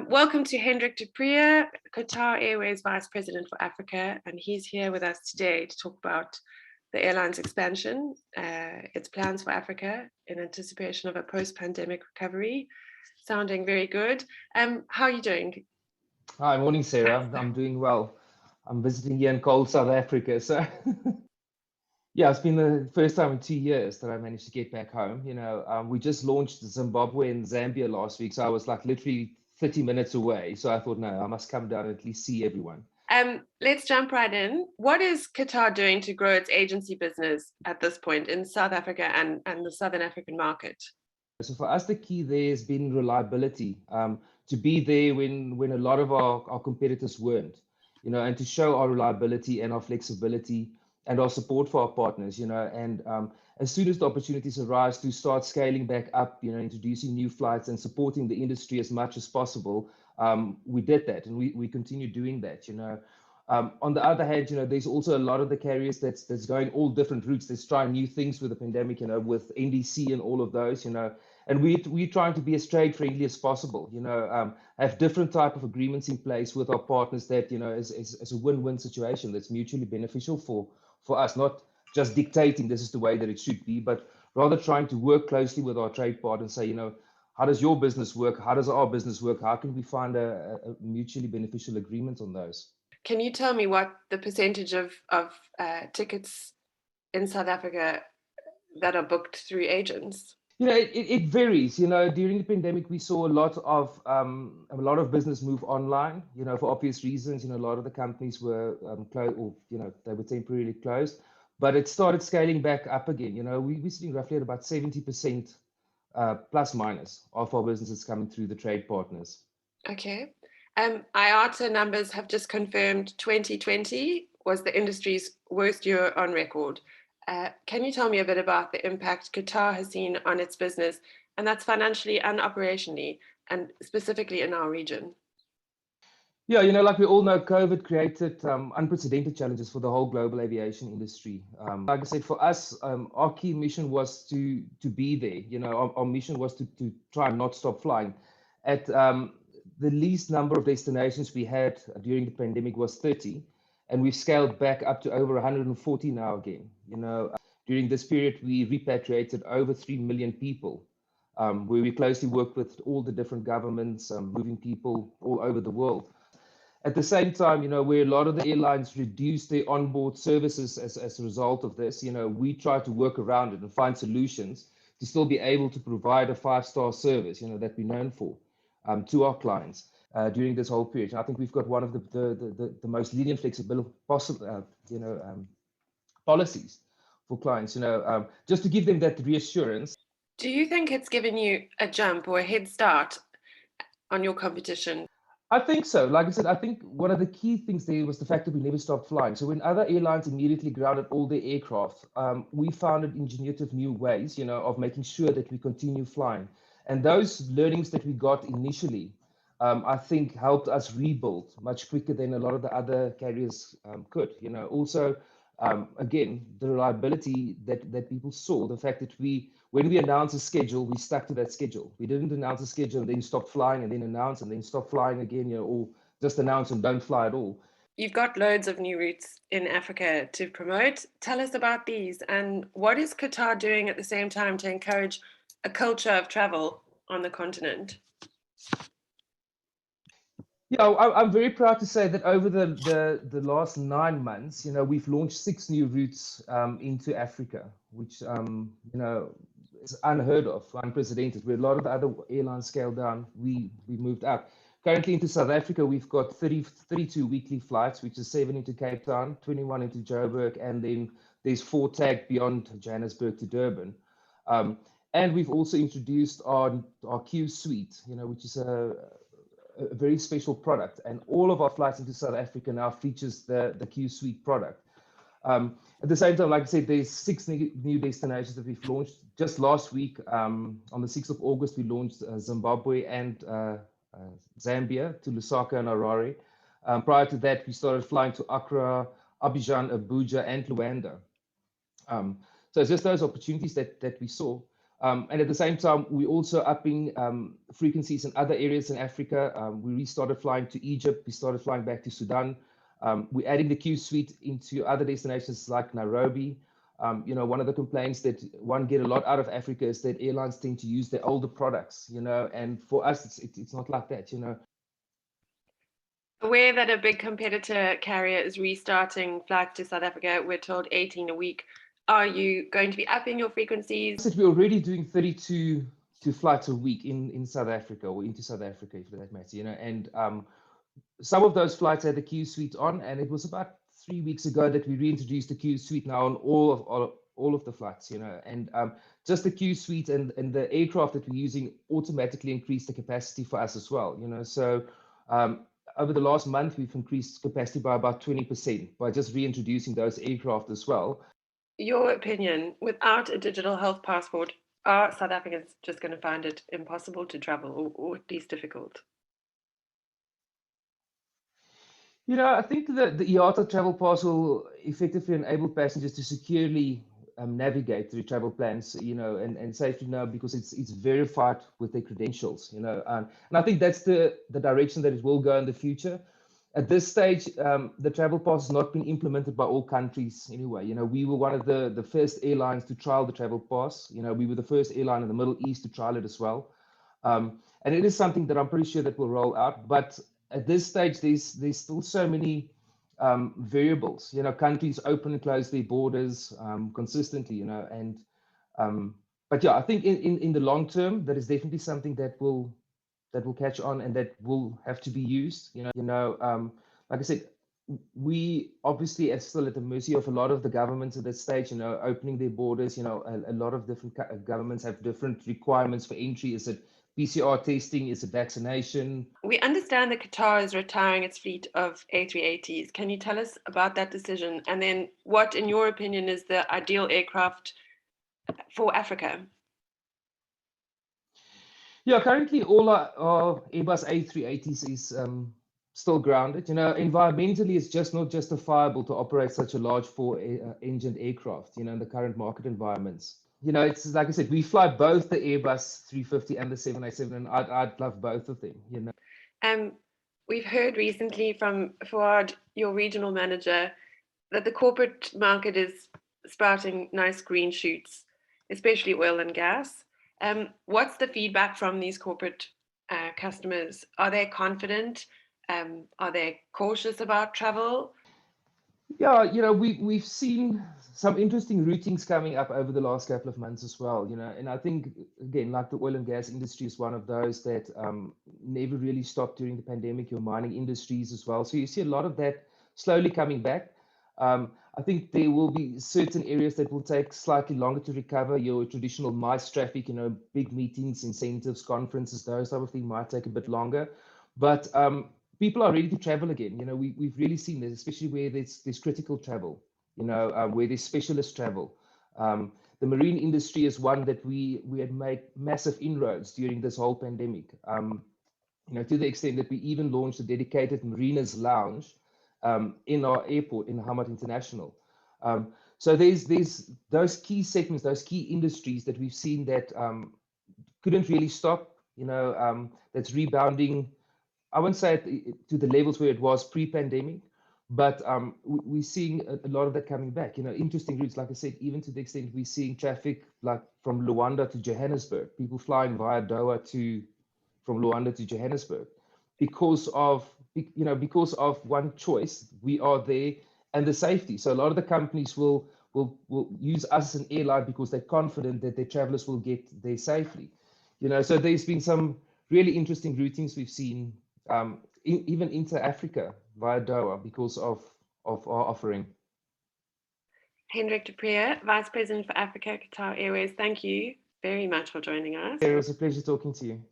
Welcome to Hendrik de Prier, Qatar Airways Vice President for Africa, and he's here with us today to talk about the airline's expansion, its plans for Africa in anticipation of a post-pandemic recovery. Sounding very good. How are you doing? Hi, morning, Sarah. I'm doing well. I'm visiting here in cold South Africa, so yeah, it's been the first time in 2 years that I managed to get back home. We just launched Zimbabwe and Zambia last week, so I was like literally 30 minutes away. So I thought, no, I must come down and at least see everyone. Let's jump right in. What is Qatar doing to grow its agency business at this point in South Africa and the Southern African market? So for us, the key there has been reliability, to be there when a lot of our competitors weren't, and to show our reliability and our flexibility and our support for our partners, and as soon as the opportunities arise to start scaling back up, introducing new flights and supporting the industry as much as possible, we did that, and we continue doing that. On the other hand, there's also a lot of the carriers that's going all different routes. That's trying new things with the pandemic, with NDC and all of those, and we're trying to be as trade friendly as possible, have different type of agreements in place with our partners that, is a win-win situation that's mutually beneficial for us, not just dictating this is the way that it should be, but rather trying to work closely with our trade partners and say, how does your business work? How does our business work? How can we find a mutually beneficial agreement on those? Can you tell me what the percentage of tickets in South Africa that are booked through agents? It varies. During the pandemic, we saw a lot of business move online. For obvious reasons. A lot of the companies were closed, or they were temporarily closed. But it started scaling back up again. We're sitting roughly at about 70% plus minus of our businesses coming through the trade partners. Okay. IATA numbers have just confirmed 2020 was the industry's worst year on record. Can you tell me a bit about the impact Qatar has seen on its business, and that's financially and operationally, and specifically in our region? Yeah, like we all know, COVID created unprecedented challenges for the whole global aviation industry. Like I said, for us, our key mission was to be there. Our mission was to try and not stop flying. At the least number of destinations we had during the pandemic was 30, and we've scaled back up to over 140 now again. During this period, we repatriated over 3 million people, where we closely worked with all the different governments, moving people all over the world. At the same time, where a lot of the airlines reduced their onboard services as a result of this, we try to work around it and find solutions to still be able to provide a 5-star service, that we're known for, to our clients during this whole period. And I think we've got one of the most lenient, flexible possible, policies for clients, just to give them that reassurance. Do you think it's given you a jump or a head start on your competition? I think so. Like I said, I think one of the key things there was the fact that we never stopped flying. So when other airlines immediately grounded all their aircraft, we found ingenuitive new ways, of making sure that we continue flying. And those learnings that we got initially, I think helped us rebuild much quicker than a lot of the other carriers could. Also, again, the reliability that people saw, the fact that when we announced a schedule, we stuck to that schedule. We didn't announce a schedule and then stop flying and then announce and then stop flying again, or just announce and don't fly at all. You've got loads of new routes in Africa to promote. Tell us about these, and what is Qatar doing at the same time to encourage a culture of travel on the continent? Yeah, I'm very proud to say that over the last 9 months, we've launched 6 new routes into Africa, which is unheard of, unprecedented. Where a lot of the other airlines scaled down, we moved up. Currently into South Africa, we've got 32 weekly flights, which is 7 into Cape Town, 21 into Joburg, and then there's 4 tagged beyond Johannesburg to Durban. And we've also introduced our Q Suite, which is a very special product, and all of our flights into South Africa now features the Q Suite product. At the same time, like I said, there's 6 new destinations that we've launched. Just last week, on the 6th of August, we launched Zimbabwe and Zambia to Lusaka and Harare. Prior to that, we started flying to Accra, Abidjan, Abuja, and Luanda. So it's just those opportunities that we saw. And at the same time, we're also upping frequencies in other areas in Africa. We restarted flying to Egypt. We started flying back to Sudan. We're adding the Q suite into other destinations like Nairobi. One of the complaints that one get a lot out of Africa is that airlines tend to use their older products, and for us, it's not like that. Aware that a big competitor carrier is restarting flights to South Africa, we're told 18 a week. Are you going to be upping your frequencies? We're already doing 32 flights a week in South Africa, or into South Africa, if that matters, and some of those flights had the Q suite on, and it was about 3 weeks ago that we reintroduced the Q suite now on all of the flights, and just the Q suite and the aircraft that we're using automatically increased the capacity for us as well, so over the last month, we've increased capacity by about 20% by just reintroducing those aircraft as well. Your opinion, without a digital health passport, are South Africans just going to find it impossible to travel, or at least difficult? I think that the IATA travel pass will effectively enable passengers to securely navigate through travel plans, and safely now, because it's verified with their credentials, and I think that's the direction that it will go in the future. At this stage, the travel pass has not been implemented by all countries anyway. We were one of the first airlines to trial the travel pass. We were the first airline in the Middle East to trial it as well. And it is something that I'm pretty sure that will roll out. But at this stage, there's still so many variables. Countries open and close their borders consistently. But yeah, I think in the long term, that is definitely something that will catch on and that will have to be used. Like I said, we obviously are still at the mercy of a lot of the governments at that stage. Opening their borders. A lot of different governments have different requirements for entry. Is it PCR testing? Is it vaccination? We understand that Qatar is retiring its fleet of A380s. Can you tell us about that decision? And then what, in your opinion, is the ideal aircraft for Africa? Yeah, currently all our Airbus A380s is still grounded. Environmentally, it's just not justifiable to operate such a large four-engined aircraft, in the current market environments. It's like I said, we fly both the Airbus 350 and the 787, and I'd love both of them. We've heard recently from Fuad, your regional manager, that the corporate market is sprouting nice green shoots, especially oil and gas. What's the feedback from these corporate customers? Are they confident? Are they cautious about travel? Yeah, we've seen some interesting routings coming up over the last couple of months as well, and I think, again, like the oil and gas industry is one of those that never really stopped during the pandemic. Your mining industries as well. So you see a lot of that slowly coming back. I think there will be certain areas that will take slightly longer to recover. Your traditional MICE traffic, big meetings, incentives, conferences, those type of things might take a bit longer. But people are ready to travel again. We've really seen this, especially where there's critical travel, where there's specialist travel. The marine industry is one that we had made massive inroads during this whole pandemic, to the extent that we even launched a dedicated mariners lounge in our airport in Hamad International. So there's those key segments, those key industries that we've seen that couldn't really stop, that's rebounding. I won't say to the levels where it was pre-pandemic, but we're seeing a lot of that coming back. Interesting routes, like I said, even to the extent we're seeing traffic like from Luanda to Johannesburg, people flying via Doha from Luanda to Johannesburg, because of one choice. We are there, and the safety. So a lot of the companies will use us as an airline because they're confident that their travelers will get there safely. So there's been some really interesting routings we've seen, even into Africa via Doha, because of our offering. Hendrik de Preer, Vice President for Africa, Qatar Airways, thank you very much for joining us. It was a pleasure talking to you.